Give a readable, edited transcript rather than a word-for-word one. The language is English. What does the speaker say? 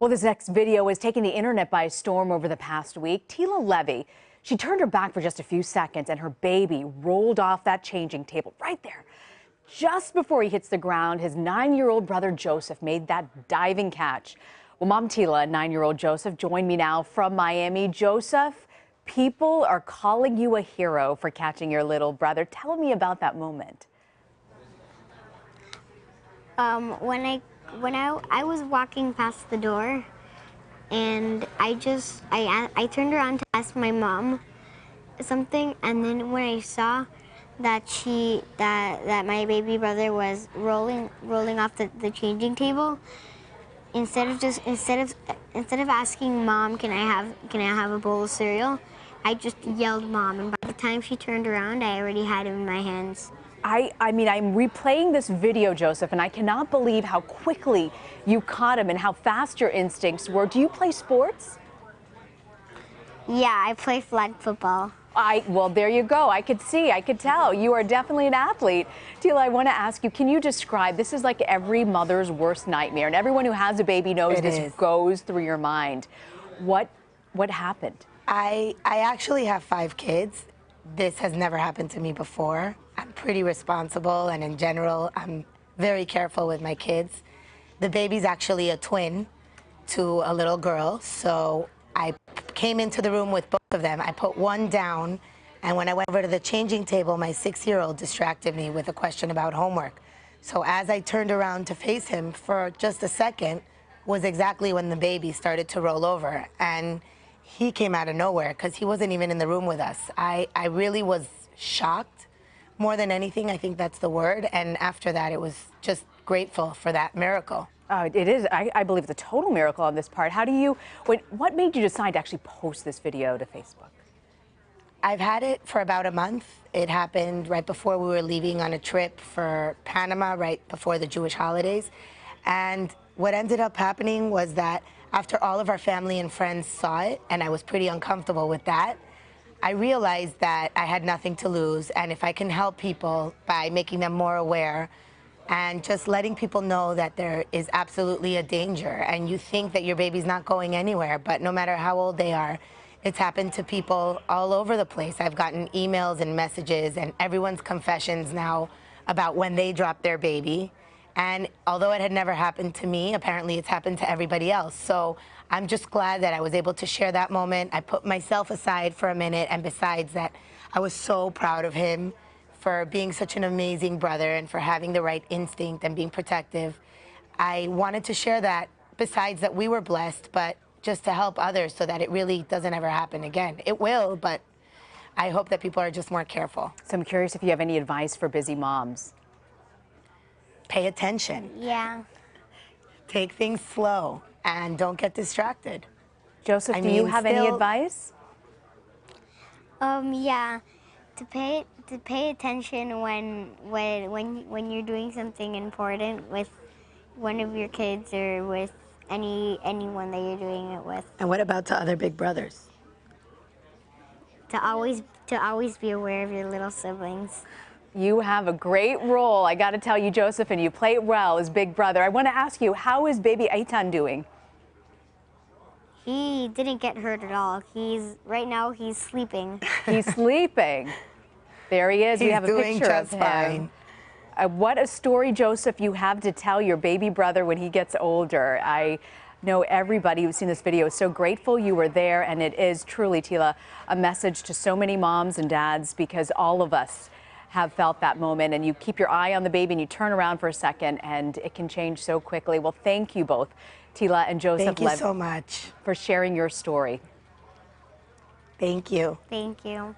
Well, this next video is taking the internet by storm over the past week. Tila Levi, she turned her back for just a few seconds and her baby rolled off that changing table right there. Just before he hits the ground, his 9-year-old brother Joseph made that diving catch. Well, Mom Tila and 9-year-old Joseph join me now from Miami. Joseph, people are calling you a hero for catching your little brother. Tell me about that moment. When I was walking past the door, and I turned around to ask my mom something, and then when I saw that that my baby brother was rolling off the changing table, instead of asking Mom, can I have a bowl of cereal, I just yelled Mom, and by the time she turned around, I already had him in my hands. I mean, I'm replaying this video, Joseph, and I cannot believe how quickly you caught him and how fast your instincts were. Do you play sports? Yeah, I play flag football. Well, there you go. I could tell. You are definitely an athlete. Tila, I want to ask you, can you describe, this is like every mother's worst nightmare, and everyone who has a baby knows this goes through your mind. What happened? I actually have 5 kids. This has never happened to me before. I'm pretty responsible, and in general, I'm very careful with my kids. The baby's actually a twin to a little girl, so I came into the room with both of them. I put one down, and when I went over to the changing table, my 6-year-old distracted me with a question about homework. So as I turned around to face him for just a second was exactly when the baby started to roll over, and he came out of nowhere because he wasn't even in the room with us. I really was shocked. More than anything, I think that's the word. And after that, it was just grateful for that miracle. It is. I believe it's a total miracle on this part. What made you decide to actually post this video to Facebook? I've had it for about a month. It happened right before we were leaving on a trip for Panama, right before the Jewish holidays. And what ended up happening was that after all of our family and friends saw it, and I was pretty uncomfortable with that, I realized that I had nothing to lose, and if I can help people by making them more aware and just letting people know that there is absolutely a danger, and you think that your baby's not going anywhere, but no matter how old they are, it's happened to people all over the place. I've gotten emails and messages and everyone's confessions now about when they dropped their baby. And although it had never happened to me, apparently it's happened to everybody else. So I'm just glad that I was able to share that moment. I put myself aside for a minute, and besides that, I was so proud of him for being such an amazing brother and for having the right instinct and being protective. I wanted to share that, besides that we were blessed, but just to help others so that it really doesn't ever happen again. It will, but I hope that people are just more careful. So I'm curious if you have any advice for busy moms. Pay attention. Yeah. Take things slow and don't get distracted. Joseph, do you have any advice? Yeah, to pay attention when you're doing something important with one of your kids or with anyone that you're doing it with. And what about to other big brothers? To always be aware of your little siblings. You have a great role, I got to tell you, Joseph, and you play it well as big brother. I want to ask you, how is baby Aitan doing? He didn't get hurt at all. Right now he's sleeping. He's sleeping. There he is. We have a picture of him. Fine. What a story, Joseph, you have to tell your baby brother when he gets older. I know everybody who's seen this video is so grateful you were there, and it is truly, Tila, a message to so many moms and dads, because all of us have felt that moment, and you keep your eye on the baby and you turn around for a second and it can change so quickly. Well, thank you both, Tila and Joseph Levi. Thank you so much for sharing your story. Thank you. Thank you.